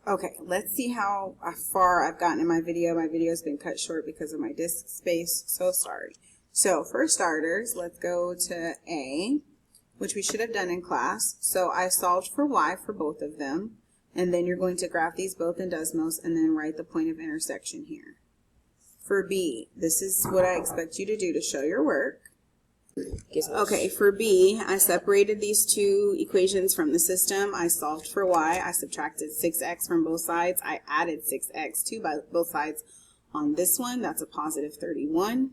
Okay, let's see how far I've gotten in my video. My video's been cut short because of my disk space, so sorry. So for starters, let's go to A, which we should have done in class. So I solved for y for both of them, and then you're going to graph these both in Desmos and then write the point of intersection here. For B, this is what I expect you to do to show your work. Okay, for B, I separated these two equations from the system. I solved for y. I subtracted 6x from both sides. I added 6x to both sides on this one. That's a positive 31.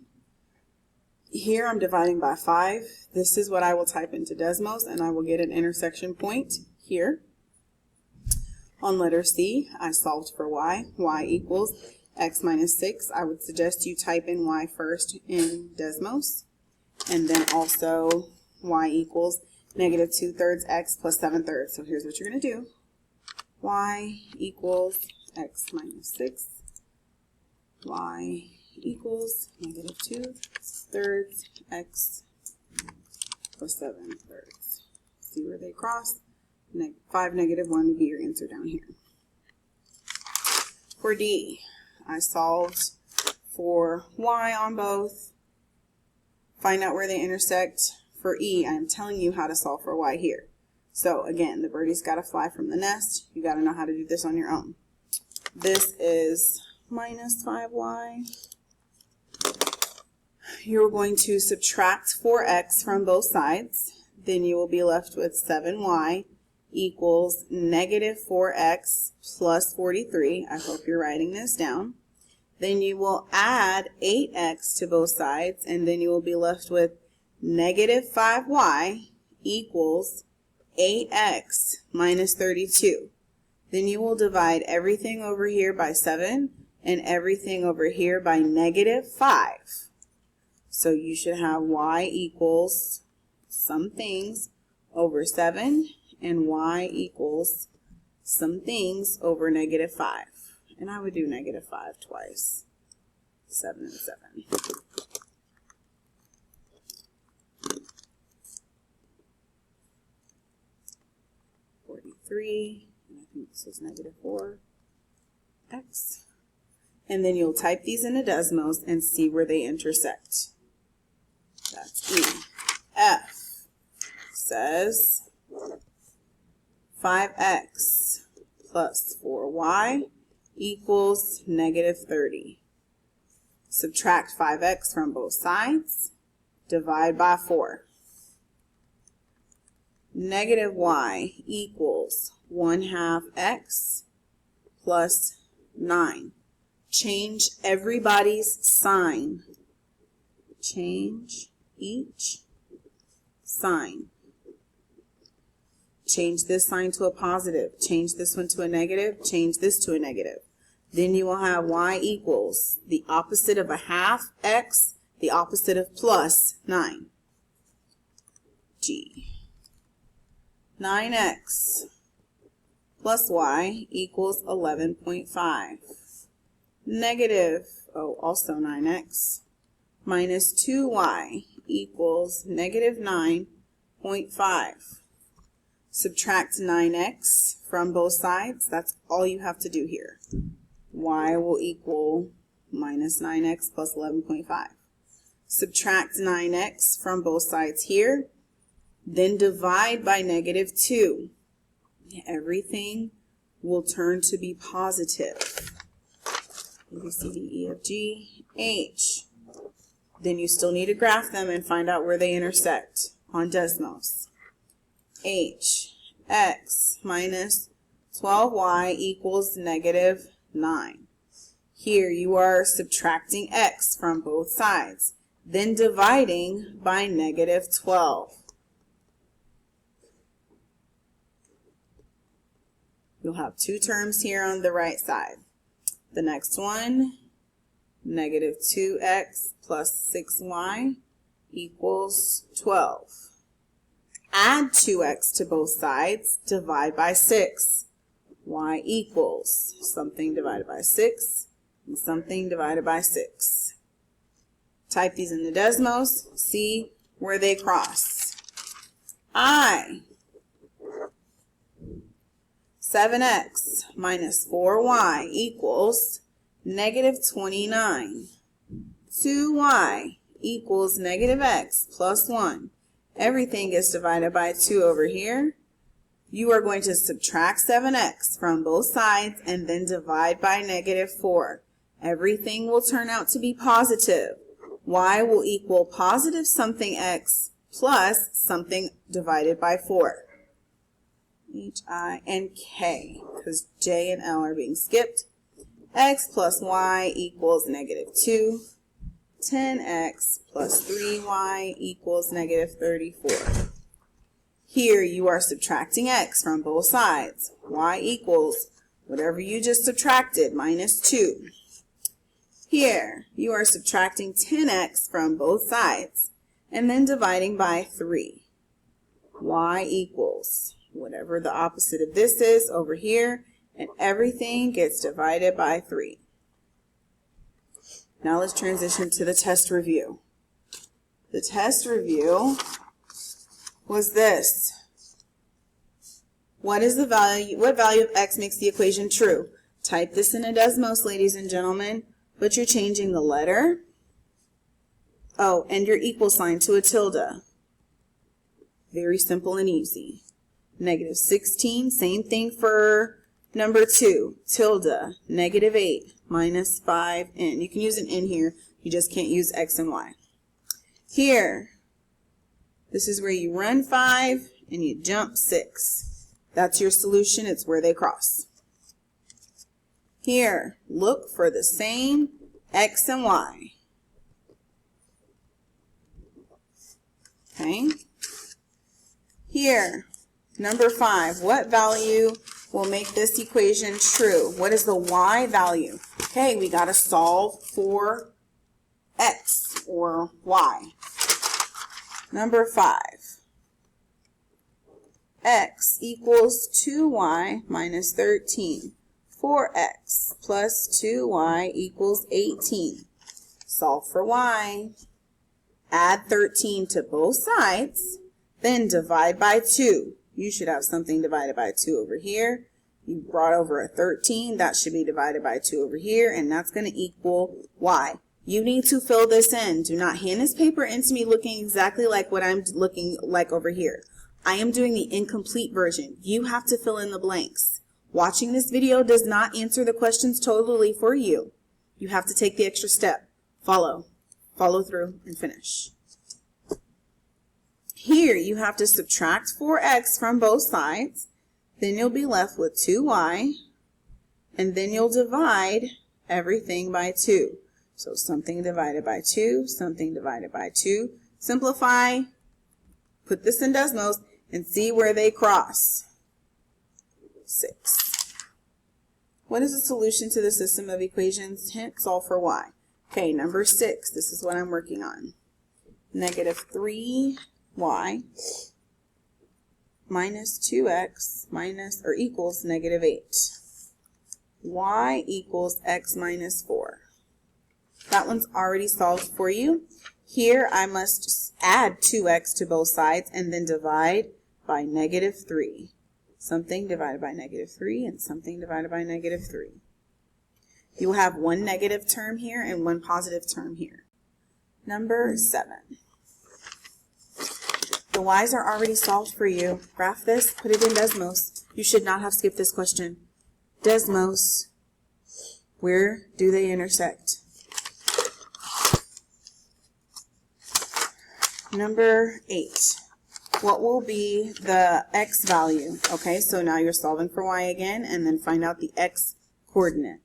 Here I'm dividing by 5. This is what I will type into Desmos, and I will get an intersection point here. On letter C, I solved for y. Y equals x minus 6. I would suggest you type in y first in Desmos. And then also y equals negative 2/3 x plus 7/3. So here's what you're going to do. Y equals x minus 6. Y equals negative 2/3 x plus 7/3. See where they cross? 5, negative 1 would be your answer down here. For D, I solved for y on both. Find out where they intersect. For E, I'm telling you how to solve for y here. So again, the birdie's got to fly from the nest. You got to know how to do this on your own. This is minus 5y. You're going to subtract 4x from both sides. Then you will be left with 7y equals negative 4x plus 43. I hope you're writing this down. Then you will add 8x to both sides, and then you will be left with negative 5y equals 8x minus 32. Then you will divide everything over here by 7 and everything over here by negative 5. So you should have y equals some things over 7 and y equals some things over negative 5. And I would do negative 5 twice. 7 and 7. 43. And I think this is negative 4x. And then you'll type these into Desmos and see where they intersect. That's E. F says 5x plus 4y equals negative 30. Subtract 5x from both sides. Divide by 4. Negative y equals 1/2 x plus 9. Change everybody's sign. Change each sign. Change this sign to a positive. Change this one to a negative. Change this to a negative. Then you will have y equals the opposite of 1/2 x, the opposite of plus 9. G. 9x plus y equals 11.5. Negative, also 9x, minus 2y equals negative 9.5. Subtract 9x from both sides. That's all you have to do here. Y will equal minus 9x plus 11.5. Subtract 9x from both sides here. Then divide by negative 2. Everything will turn to be positive. A, B, C, D, E, F, G, H. Then you still need to graph them and find out where they intersect on Desmos. H, x minus 12y equals negative 9. Here you are subtracting x from both sides, then dividing by negative 12. You'll have two terms here on the right side. The next one, negative 2x plus 6y equals 12. Add 2x to both sides, divide by 6. Y equals something divided by 6 and something divided by 6. Type these in the Desmos, see where they cross. I 7x minus 4y equals negative 29. 2y equals negative x plus 1. Everything gets divided by 2 over here. You are going to subtract 7x from both sides and then divide by negative 4. Everything will turn out to be positive. Y will equal positive something x plus something divided by 4. H, I, and K, because J and L are being skipped. X plus Y equals negative 2. 10x plus 3y equals negative 34. Here you are subtracting x from both sides. Y equals whatever you just subtracted minus 2. Here you are subtracting 10x from both sides and then dividing by 3. Y equals whatever the opposite of this is over here, and everything gets divided by 3. Now let's transition to the test review. The test review was this. What is the value? What value of x makes the equation true? Type this in a Desmos, ladies and gentlemen, but you're changing the letter. Oh, and your equal sign to a tilde. Very simple and easy. Negative 16, same thing for number 2, tilde, negative 8, minus 5n. You can use an n here, you just can't use x and y. Here, this is where you run 5 and you jump 6. That's your solution, it's where they cross. Here, look for the same x and y. Okay. Here, number 5, what value will make this equation true? What is the y value? Okay, we got to solve for x or y. Number 5, x equals 2y minus 13. 4x plus 2y equals 18. Solve for y. Add 13 to both sides, then divide by 2. You should have something divided by 2 over here. You brought over a 13. That should be divided by 2 over here, and that's going to equal y. You need to fill this in. Do not hand this paper in to me looking exactly like what I'm looking like over here. I am doing the incomplete version. You have to fill in the blanks. Watching this video does not answer the questions totally for you. You have to take the extra step. Follow through, and finish. Here you have to subtract 4x from both sides. Then you'll be left with 2y. And then you'll divide everything by 2. So something divided by 2, something divided by 2. Simplify, put this in Desmos, and see where they cross. 6. What is the solution to the system of equations? Hint, solve for y. Okay, number 6, this is what I'm working on. Negative 3y minus 2x minus or equals negative 8. Y equals x minus 4. That one's already solved for you. Here I must add 2x to both sides and then divide by negative 3. Something divided by negative 3 and something divided by negative 3. You will have one negative term here and one positive term here. Number 7. The y's are already solved for you. Graph this, put it in Desmos. You should not have skipped this question. Desmos, where do they intersect? Number 8. What will be the x value? Okay, so now you're solving for y again and then find out the x coordinate.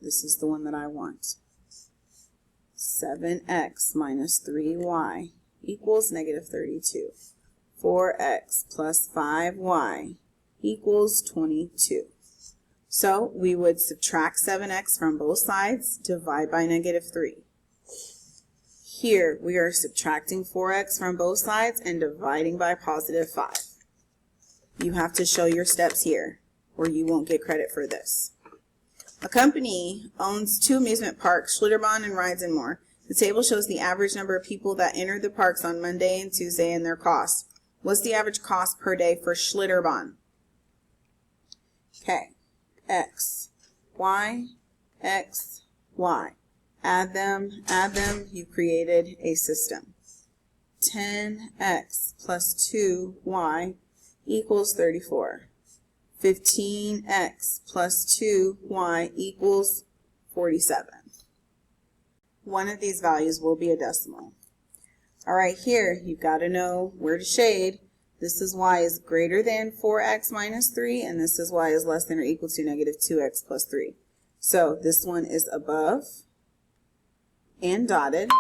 This is the one that I want. 7x minus 3y equals negative 32. 4x plus 5y equals 22. So we would subtract 7x from both sides, divide by negative 3. Here we are subtracting 4x from both sides and dividing by positive 5. You have to show your steps here or you won't get credit for this. A company owns 2 amusement parks, Schlitterbahn and Rides and More. The table shows the average number of people that entered the parks on Monday and Tuesday and their cost. What's the average cost per day for Schlitterbahn? Okay, x, y, x, y. Add them, you've created a system. 10x plus 2y equals 34. 15x plus 2y equals 47. One of these values will be a decimal. All right, here you've got to know where to shade. This is y is greater than 4x minus 3, and this is y is less than or equal to negative 2x plus 3. So this one is above and dotted,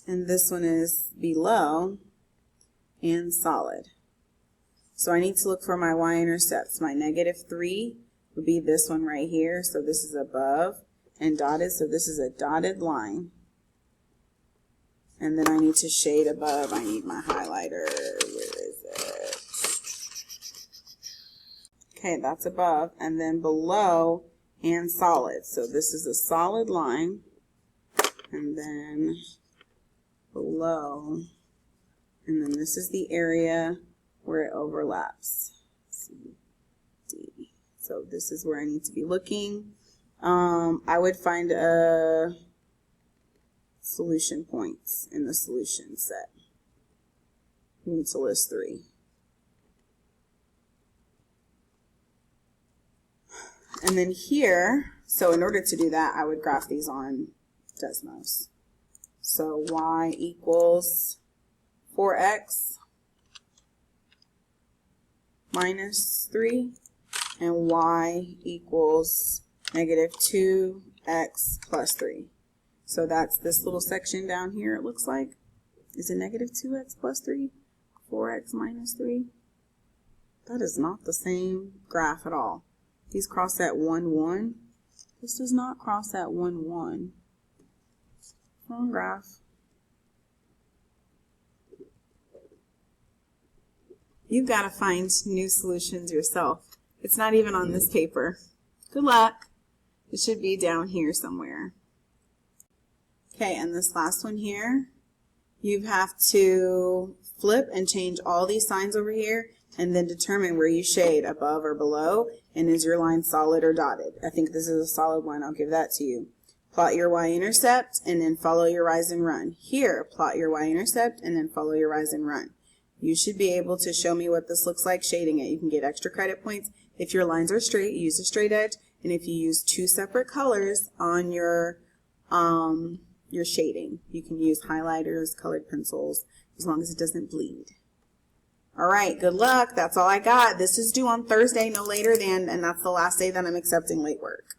and this one is below and solid. So I need to look for my y-intercepts. My negative 3 would be this one right here. So this is above and dotted, so this is a dotted line. And then I need to shade above. I need my highlighter. Where is it? Okay, that's above. And then below and solid. So this is a solid line. And then below. And then this is the area where it overlaps. C, D. So this is where I need to be looking. I would find a solution points in the solution set. You need to list 3. And then here, so in order to do that, I would graph these on Desmos. So y equals 4x minus 3, and y equals negative 2x plus 3. So that's this little section down here, it looks like. Is it negative 2x plus 3? 4x minus 3? That is not the same graph at all. These cross at 1, 1. This does not cross at 1, 1. Wrong graph. You've got to find new solutions yourself. It's not even on this paper. Good luck. It should be down here somewhere. Okay, and this last one here, you have to flip and change all these signs over here and then determine where you shade, above or below, and is your line solid or dotted. I think this is a solid one. I'll give that to you. Plot your y-intercept and then follow your rise and run. Here, plot your y-intercept and then follow your rise and run. You should be able to show me what this looks like shading it. You can get extra credit points. If your lines are straight, use a straight edge, and if you use 2 separate colors on your shading. You can use highlighters, colored pencils, as long as it doesn't bleed. All right, good luck. That's all I got. This is due on Thursday, no later than, and that's the last day that I'm accepting late work.